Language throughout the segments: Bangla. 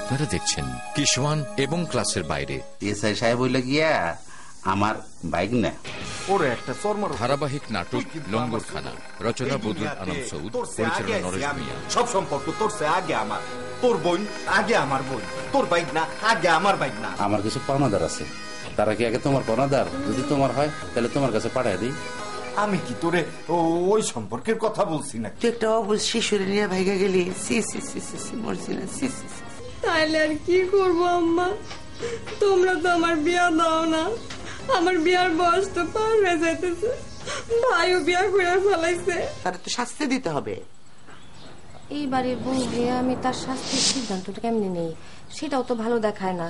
আপনারা দেখছেন কিশোয়ান এবং ক্লাসের বাইরে। এসআই সাহেব হইলে গিয়া আমার বাইক না ওরে একটা চরমার ধারাবাহিক নাটক লঙ্গরখানা, রচনা বদরুল আলম সৌদ, পরিচালনা নরেশ মিয়া। সব সম্পর্ক তোর সে আগে আমার, তোর বোন আগে আমার বোন, তোর বাইক না আগে আমার বাইক না। আমার কিছু পাওনাদার আছে, তারা কি আগে তোমার পাওনাদার? যদি তোমার হয় তাহলে তোমার কাছে পাঠাই দিই। আমি কি তোরে ওই সম্পর্কের কথা বলছি না? তুই একটা অবুঝ শিশুরে নিয়ে ভাইগা গেলি, মরছি না। তাইলে আর কি করবো আম্মা, তোমরা তো আমার বিয়া দাও না। আমার বিয়ার বয়স তো পার হয়ে যাইতেছে, ভাইও বিয়া করে ফেলাইছে। তারা তো শাস্তি দিতে হবে। এই বাড়ির বউ হয়ে আমি তার শাস্তির সিদ্ধান্তটা কেমনি নেই সেটাও তো ভালো দেখায় না।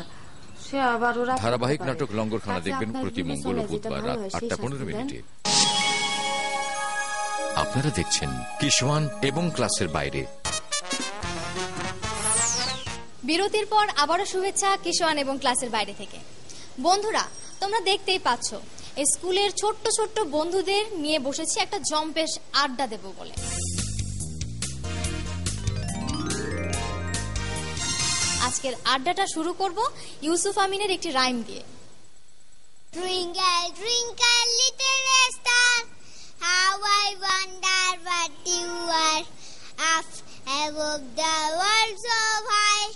সে আবার ওরা ধারাবাহিক নাটক লঙ্গরখানা দেখবেন প্রতি মঙ্গল ও বুধবার রাত 8:15। আপনারা দেখছেন কিশোয়ান এবং ক্লাসের বাইরে। বিরতির পর আবারও শুভেচ্ছা কিশোয়ান এবং ক্লাসের বাইরে থেকে। বন্ধুরা, তোমরা দেখতেই পাচ্ছ স্কুলের ছোট্ট ছোট্ট বন্ধুদের নিয়ে বসেছি একটা জম্পেশ আড্ডা দেব বলে। আজকের আড্ডাটা শুরু করব ইউসুফ আমিনের একটি রাইম দিয়ে। Twinkle, twinkle, little star, how I wonder what you are. Up above the world so high,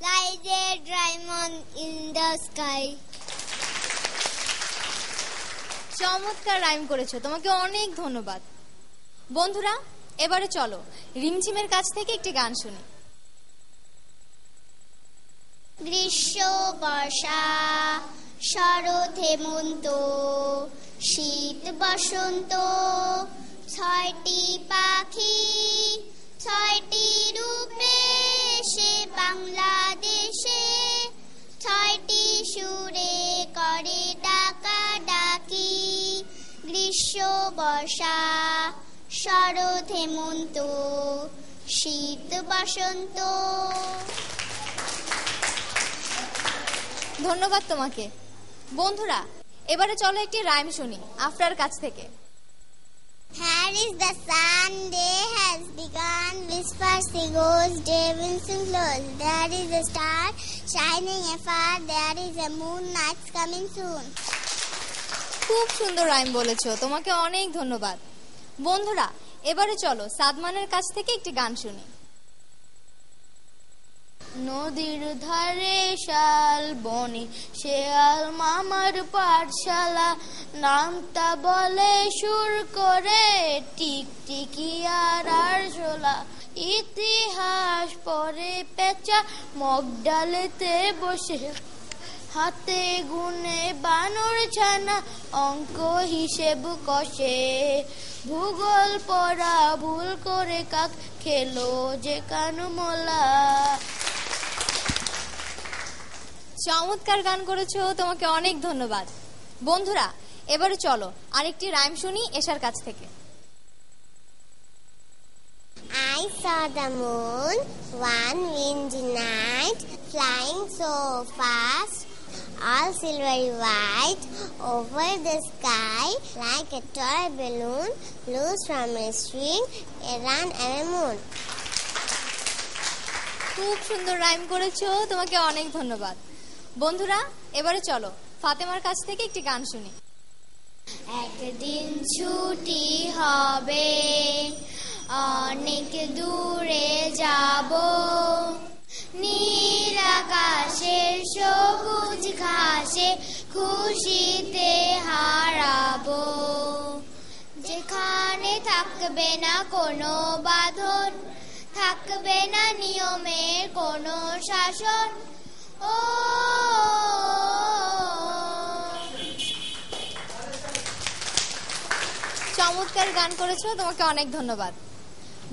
like a diamond in the sky. চমৎকার রাইম করেছো, তোমাকে অনেক ধন্যবাদ। বন্ধুরা, এবারে চলো রিমঝিমের কাছ থেকে একটি গান শুনি। গ্রীষ্ম, বর্ষা, শরৎ, হেমন্ত, শীত, বসন্ত, ছয়টি পাখি ছয়টি রূপে সে বাংলাদেশে, ছয়টি সুরে করে ডাকা ডাকি। গ্রীষ্ম, বর্ষা, শরৎ, হেমন্ত, শীত, বসন্ত। ধন্যবাদ তোমাকে। বন্ধুরা, এবারে চলো একটি রাইম শুনি আফরার কাছ থেকে। Here is the sun, day has begun, whisper goes, day will soon close. There is a star shining afar, there is a moon, night's coming soon. খুব সুন্দর রাইম বলেছো, তোমাকে অনেক ধন্যবাদ। বন্ধুরা, এবারে চলো সাদমানের কাছ থেকে একটি গান শুনি। নদীর ধারে শাল বনে শেয়াল মামার পাঠশালা, নামটা বলে সুর করে টিকটিকি আর আরশোলা। ইতিহাস পড়ে পেঁচা মগ ডালেতে বসে, হাতে গুনে বানর ছানা অঙ্ক হিসেব কষে। ভূগোল পড়া ভুল করে কাক খেলো যে কানমলা। চমৎকার গান করেছো, তোমাকে অনেক ধন্যবাদ। বন্ধুরা, এবারে চলো আরেকটি রাইম শুনি এশার কাছ থেকে। I saw the moon one windy night, flying so fast, all silvery white, over the sky like a toy balloon, loose from a string, a run and a moon. খুব সুন্দর রাইম করেছো, তোমাকে অনেক ধন্যবাদ। বন্ধুরা, এবারে চলো ফাতেমার কাছ থেকে একটি গান শুনি। একদিন ছুটি হবে, অনেক দূরে যাব, নীল আকাশের সবুজ ঘাসে খুশিতে হারাবো। যেখানে থাকবে না কোনো বাঁধন, থাকবে না নিয়মের কোনো শাসন। ও চমৎকার গান করেছো, তোমাকে অনেক ধন্যবাদ।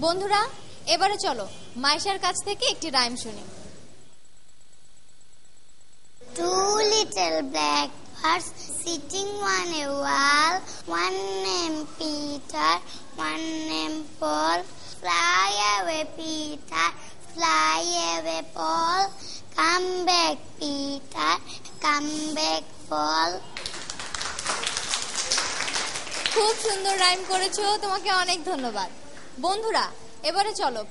বন্ধুরা, এবারে চলো মাইশার কাছ থেকে একটি রাইম শুনি। Two little black birds sitting on a wall, one named Peter, one named Paul. Fly away Peter, fly away Paul, come back Peter, come back Paul. খুব সুন্দর রাইম করেছো, তোমাকে অনেক ধন্যবাদ। বন্ধুরা, এবারে চলো